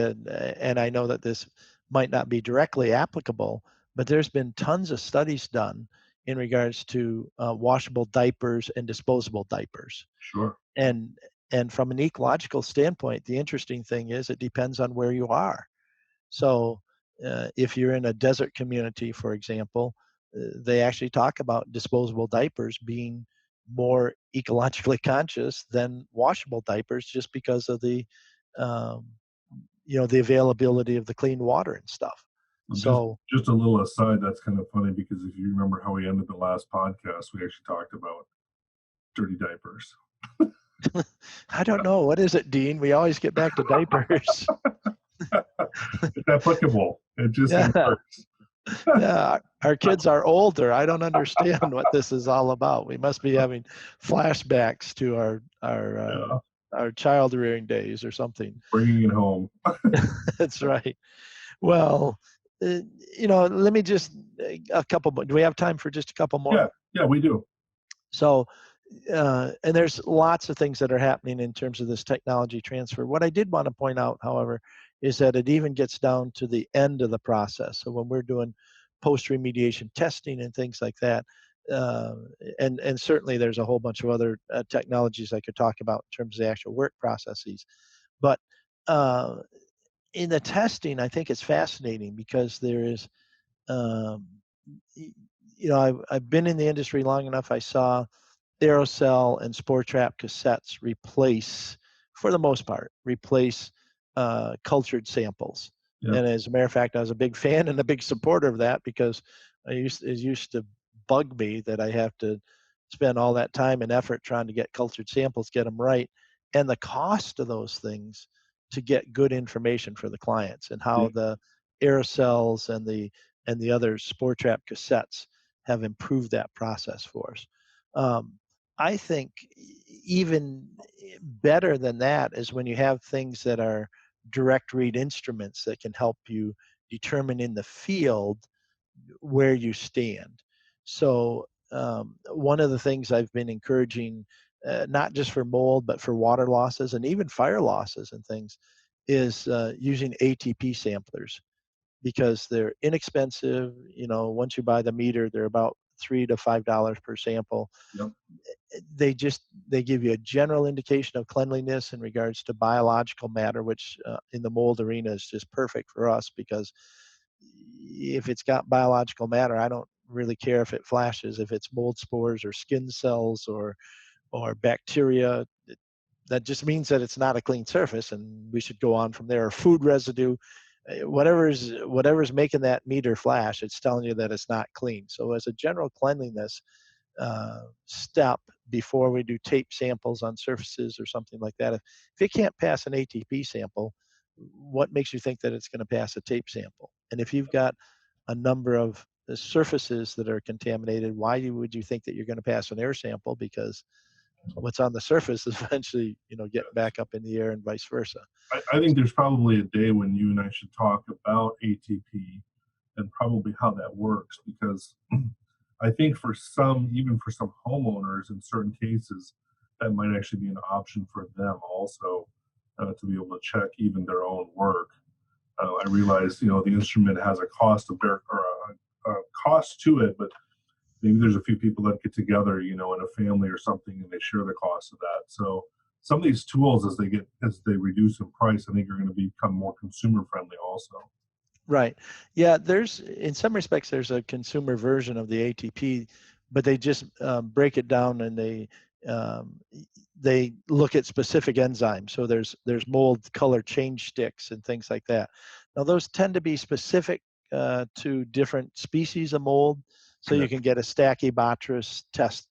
And I know that this might not be directly applicable, but there's been tons of studies done in regards to washable diapers and disposable diapers. Sure. and from an ecological standpoint, the interesting thing is it depends on where you are. So if you're in a desert community, for example, they actually talk about disposable diapers being more ecologically conscious than washable diapers, just because of um, the availability of the clean water and stuff. Well, So just a little aside, that's kind of funny because if you remember how we ended the last podcast, we actually talked about dirty diapers. I don't know, what is it, Dean? We always get back to diapers. It's applicable. It just kind of Yeah. works. Yeah, our kids are older. I don't understand what this is all about. We must be having flashbacks to Yeah, our child rearing days or something. bringing it home. That's right. Well, uh, let me just a couple more. Do we have time for just a couple more? Yeah, yeah, we do. So, and there's lots of things that are happening in terms of this technology transfer. What I did want to point out, however, is that it even gets down to the end of the process. So when we're doing post remediation testing and things like that, uh, and certainly there's a whole bunch of other technologies I could talk about in terms of the actual work processes, but uh, in the testing, I think it's fascinating because there is, um, I've been in the industry long enough. I saw aerosol and spore trap cassettes for the most part, replace cultured samples. Yeah. And as a matter of fact, I was a big fan and a big supporter of that because it used to bug me that I have to spend all that time and effort trying to get cultured samples, get them right, and the cost of those things to get good information for the clients, and how Yeah. the aerosols and the other spore trap cassettes have improved that process for us. Um, I think even better than that is when you have things that are direct read instruments that can help you determine in the field where you stand. So, one of the things I've been encouraging, not just for mold, but for water losses and even fire losses and things, is using ATP samplers because they're inexpensive. Once you buy the meter, they're about $3 to $5 per sample. Yep. They give you a general indication of cleanliness in regards to biological matter, which in the mold arena is just perfect for us because if it's got biological matter, I don't really care if it flashes, if it's mold spores or skin cells or bacteria. That just means that it's not a clean surface, and we should go on from there. Or food residue, whatever's making that meter flash, it's telling you that it's not clean. So as a general cleanliness step before we do tape samples on surfaces or something like that, if it can't pass an ATP sample, what makes you think that it's going to pass a tape sample? And if you've got a number of surfaces that are contaminated, why would you think that you're going to pass an air sample? Because what's on the surface is eventually, getting back up in the air and vice versa. I think there's probably a day when you and I should talk about ATP and probably how that works, because I think for some, even for some homeowners in certain cases, that might actually be an option for them also, to be able to check even their own work. I realize, the instrument has a cost of their, or a cost to it, but maybe there's a few people that get together, in a family or something, and they share the cost of that. So some of these tools, as they reduce in price, I think are going to become more consumer friendly also. Right. Yeah, in some respects, there's a consumer version of the ATP, but they just break it down and um, they look at specific enzymes. So there's mold color change sticks and things like that. Now those tend to be specific to different species of mold. So Yeah. you can get a Stachybotrys test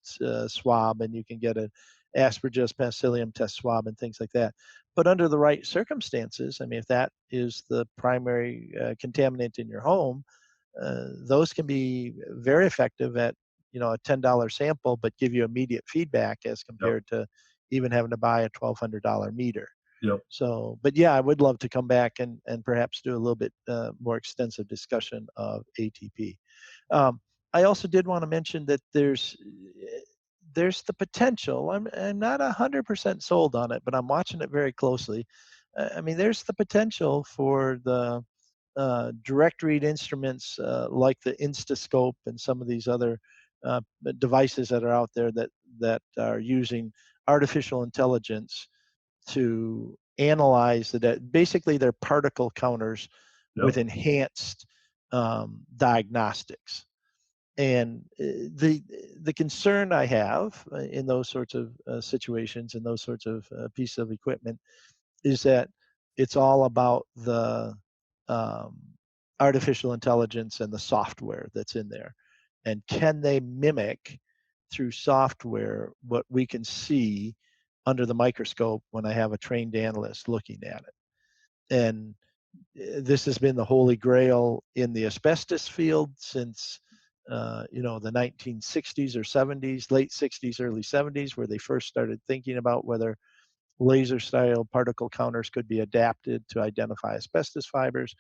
swab, and you can get an Aspergillus penicillium test swab, and things like that. But under the right circumstances, I mean, if that is the primary contaminant in your home, those can be very effective at a $10 sample, but give you immediate feedback as Yep. compared to even having to buy a $1,200 meter. Yep. So, but yeah, I would love to come back and perhaps do a little bit more extensive discussion of ATP. Um, I also did want to mention that there's the potential. I'm not 100% sold on it, but I'm watching it very closely. I mean, there's the potential for the direct read instruments like the Instascope and some of these other uh, devices that are out there that are using artificial intelligence to analyze the data. Basically, they're particle counters Yep. with enhanced diagnostics. And the concern I have in those sorts of situations and those sorts of pieces of equipment is that it's all about the um, artificial intelligence and the software that's in there, and can they mimic through software what we can see under the microscope when I have a trained analyst looking at it. And this has been the holy grail in the asbestos field since the 1960s or 70s, late 60s, early 70s, where they first started thinking about whether laser style particle counters could be adapted to identify asbestos fibers.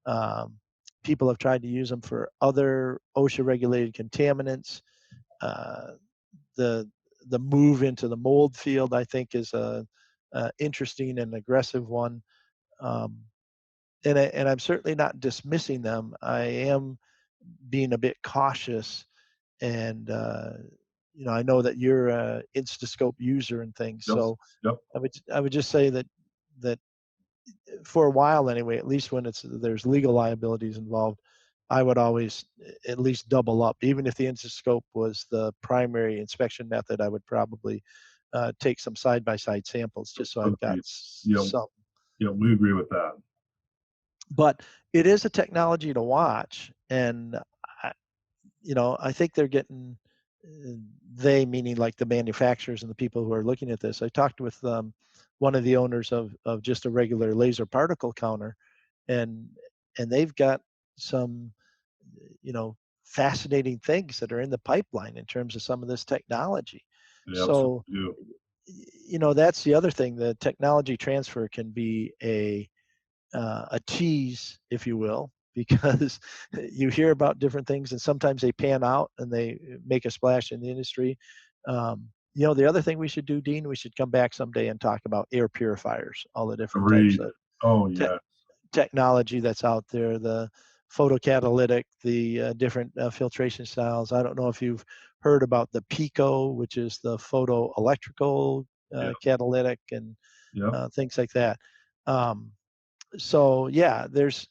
Um, People have tried to use them for other OSHA regulated contaminants. Uh, the the move into the mold field, I think, is a interesting and aggressive one. Um, and I'm certainly not dismissing them. I am being a bit cautious, and I know that you're a Instascope user and things, Yep. so Yep. I would just say that for a while anyway, at least when there's legal liabilities involved, I would always at least double up. Even if the Instascope was the primary inspection method, I would probably take some side-by-side samples just so I've got Agreed. Yep. some. Yeah, we agree with that. But it is a technology to watch, and I, I think they're getting, they meaning like the manufacturers and the people who are looking at this. I talked with one of the owners of just a regular laser particle counter, and they've got some, you know, fascinating things that are in the pipeline in terms of some of this technology. They absolutely So, do. that's the other thing. The technology transfer can be a tease, if you will, because you hear about different things and sometimes they pan out and they make a splash in the industry. The other thing we should do, Dean, we should come back someday and talk about air purifiers, all the different types Agreed. of Oh, te- yeah. technology that's out there, the photocatalytic, the different filtration styles. I don't know if you've heard about the Pico, which is the photoelectrical Yeah. catalytic, and Yep. things like that. Um, so yeah, there's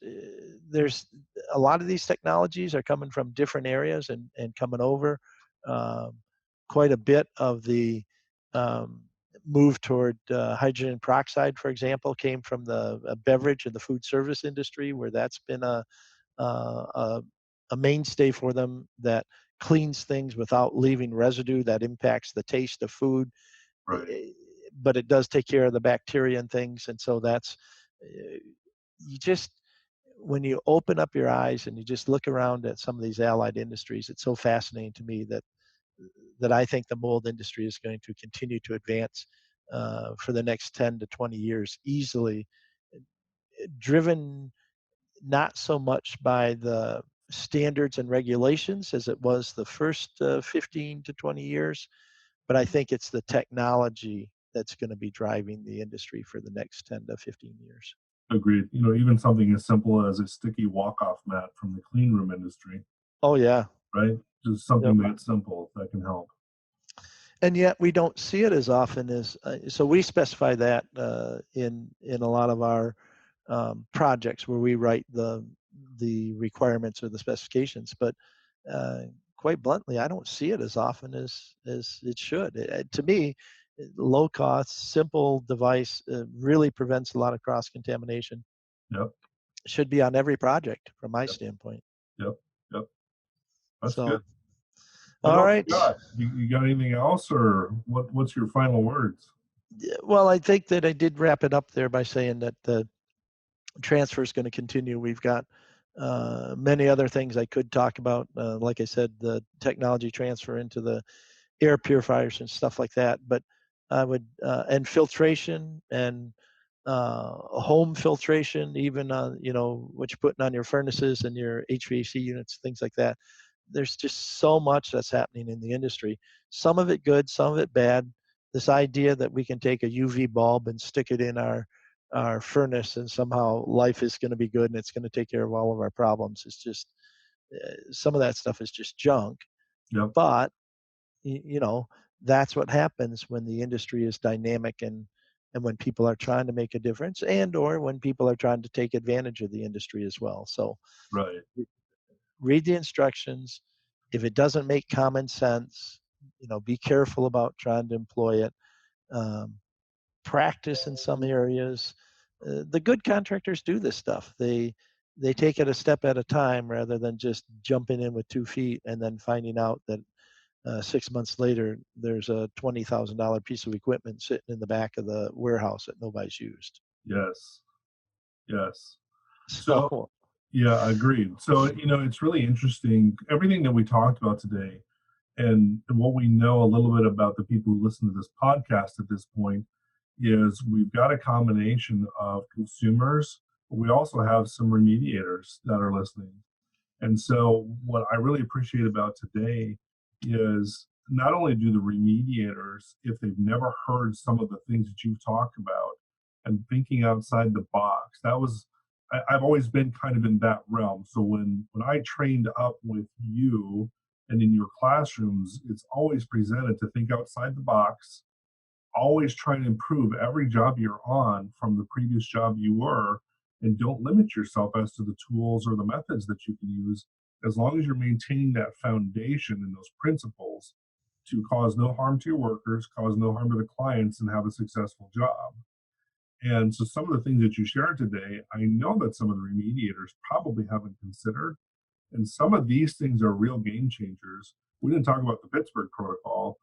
a lot of these technologies are coming from different areas and coming over. Um, Quite a bit of the um, move toward hydrogen peroxide, for example, came from the beverage and the food service industry, where that's been a, a mainstay for them that cleans things without leaving residue that impacts the taste of food, Right. but it does take care of the bacteria and things. And so that's, you just, when you open up your eyes and you just look around at some of these allied industries, it's so fascinating to me that I think the mold industry is going to continue to advance for the next 10 to 20 years easily, driven not so much by the standards and regulations as it was the first 15 to 20 years, but I think it's the technology that's going to be driving the industry for the next 10 to 15 years. Agreed. Even something as simple as a sticky walk-off mat from the clean room industry, Oh, yeah. right? Just something Yep. that simple that can help. And yet we don't see it as often as, so we specify that in a lot of our projects where we write the requirements or the specifications, but uh, quite bluntly, I don't see it as often as it should. To me, low cost, simple device really prevents a lot of cross contamination. Yep. Should be on every project from my Yep. standpoint. Yep. Yep. That's good. So, What all else right. you got? You got anything else, or what's your final words? Well, I think that I did wrap it up there by saying that the transfer is going to continue. We've got many other things I could talk about. Like I said, the technology transfer into the air purifiers and stuff like that. But I would, and filtration and home filtration, even what you're putting on your furnaces and your HVAC units, things like that. There's just so much that's happening in the industry. Some of it good, some of it bad. This idea that we can take a UV bulb and stick it in our furnace and somehow life is going to be good and it's going to take care of all of our problems is just, some of that stuff is just junk. Yep. But you know that's what happens when the industry is dynamic, and when people are trying to make a difference, and or when people are trying to take advantage of the industry as well. So Right. read the instructions. If it doesn't make common sense, be careful about trying to employ it. um, Practice in some areas. The good contractors do this stuff. They take it a step at a time rather than just jumping in with 2 feet and then finding out that 6 months later, there's a $20,000 piece of equipment sitting in the back of the warehouse that nobody's used. Yes. Yes. So, So, yeah, agreed. So, it's really interesting. Everything that we talked about today and what we know a little bit about the people who listen to this podcast at this point is we've got a combination of consumers, but we also have some remediators that are listening. And so, what I really appreciate about today is not only do the remediators, if they've never heard some of the things that you've talked about and thinking outside the box, that was I've always been kind of in that realm. So when I trained up with you and in your classrooms, it's always presented to think outside the box, always try to improve every job you're on from the previous job you were, and don't limit yourself as to the tools or the methods that you can use, as long as you're maintaining that foundation and those principles to cause no harm to your workers, cause no harm to the clients, and have a successful job. And so some of the things that you shared today, I know that some of the remediators probably haven't considered. And some of these things are real game changers. We didn't talk about the Pittsburgh Protocol.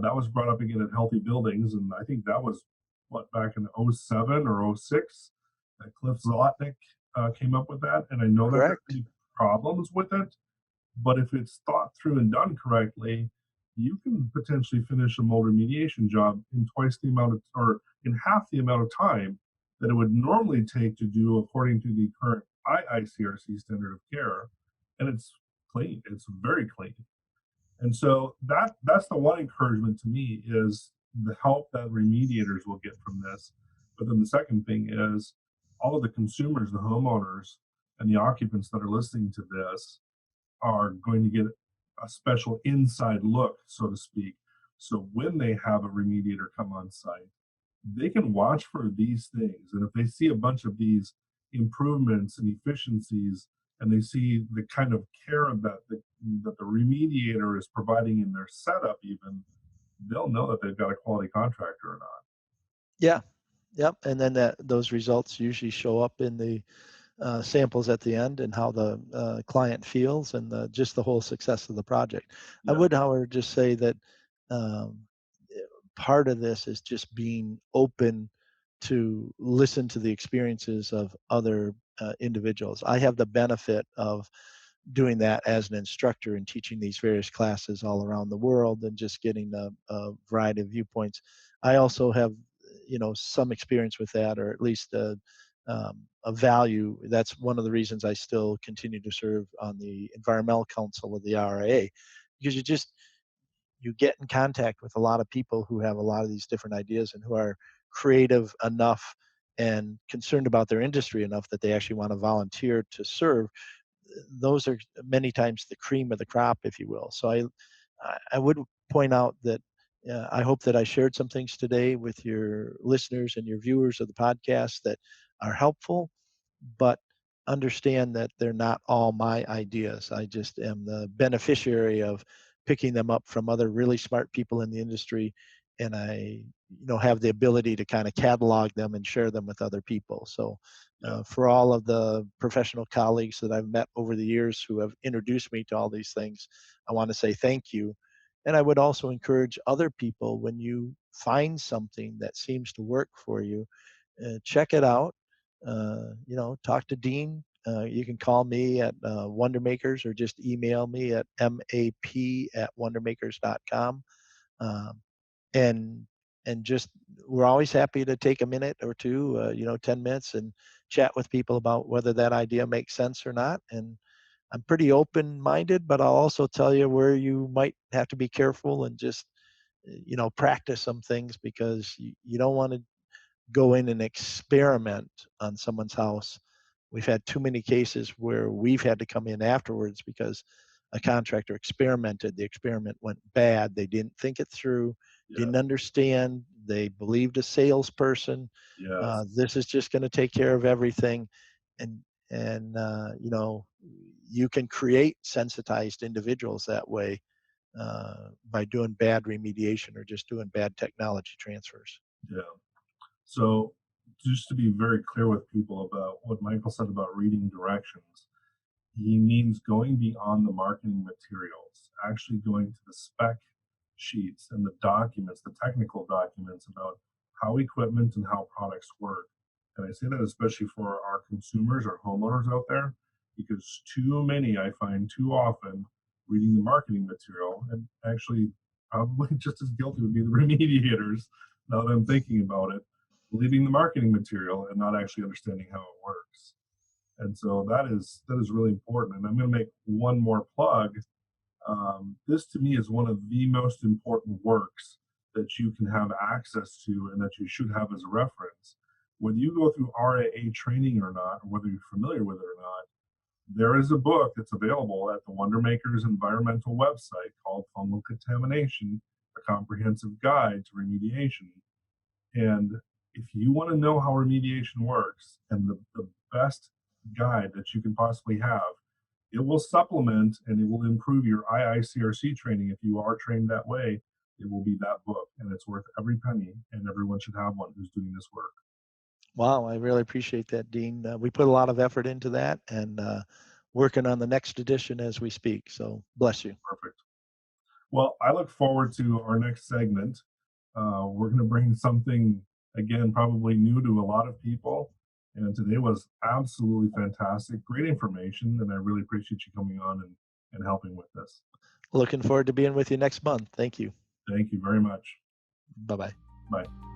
That was brought up again at Healthy Buildings. And I think that was what, back in '07 or '06, that Cliff Zlotnick came up with that. And I know that there can Correct. be problems with it, but if it's thought through and done correctly, you can potentially finish a mold remediation job in twice the amount of, or in half the amount of time that it would normally take to do according to the current IICRC standard of care. And it's clean. It's very clean. And so that's the one encouragement to me is the help that remediators will get from this. But then the second thing is all of the consumers, the homeowners, and the occupants that are listening to this are going to get a special inside look, so to speak. So when they have a remediator come on site, they can watch for these things. And if they see a bunch of these improvements and efficiencies, and they see the kind of care that the remediator is providing in their setup, even, they'll know that they've got a quality contractor or not. Yeah. Yep. And then those results usually show up in the samples at the end and how the client feels and just the whole success of the project. I Yeah, would, however, just say that um, part of this is just being open to listen to the experiences of other individuals. I have the benefit of doing that as an instructor and teaching these various classes all around the world and just getting a variety of viewpoints. I also have, some experience with that, or at least a value. That's one of the reasons I still continue to serve on the environmental council of the RIA, because you get in contact with a lot of people who have a lot of these different ideas and who are creative enough and concerned about their industry enough that they actually want to volunteer to serve. Those are many times the cream of the crop, if you will. So I would point out that I hope that I shared some things today with your listeners and your viewers of the podcast that are helpful, but understand that they're not all my ideas. I just am the beneficiary of picking them up from other really smart people in the industry, and I have the ability to kind of catalog them and share them with other people. So yeah, for all of the professional colleagues that I've met over the years who have introduced me to all these things, I want to say thank you. And I would also encourage other people, when you find something that seems to work for you, check it out. Talk to Dean. You can call me at Wondermakers or just email me at map@wondermakers.com. Um, and just we're always happy to take a minute or two, 10 minutes, and chat with people about whether that idea makes sense or not. And I'm pretty open minded, but I'll also tell you where you might have to be careful and just practice some things, because you don't want to go in and experiment on someone's house. We've had too many cases where we've had to come in afterwards because a contractor experimented. The experiment went bad. They didn't think it through, yeah, didn't understand. They believed a salesperson. yes, This is just going to take care of everything, and you can create sensitized individuals that way by doing bad remediation or just doing bad technology transfers. yeah. So just to be very clear with people about what Michael said about reading directions, he means going beyond the marketing materials, actually going to the spec sheets and the documents, the technical documents about how equipment and how products work. And I say that especially for our consumers, our homeowners out there, because too many, I find too often, reading the marketing material, and actually probably just as guilty would be the remediators, now that I'm thinking about it, reading the marketing material and not actually understanding how it works. And so that is really important. And I'm going to make one more plug. This to me is one of the most important works that you can have access to and that you should have as a reference. whether you go through RAA training or not, or whether you're familiar with it or not, there is a book that's available at the Wonder Makers environmental website called Fungal Contamination, a comprehensive guide to remediation. And if you want to know how remediation works and the best guide that you can possibly have, it will supplement and it will improve your IICRC training. If you are trained that way, it will be that book, and it's worth every penny, and everyone should have one who's doing this work. Wow, I really appreciate that, Dean. We put a lot of effort into that and working on the next edition as we speak. So bless you. Perfect. Well, I look forward to our next segment. We're going to bring something, again, probably new to a lot of people. And today was absolutely fantastic. Great information. And I really appreciate you coming on and helping with this. Looking forward to being with you next month. Thank you. Thank you very much. Bye bye. Bye.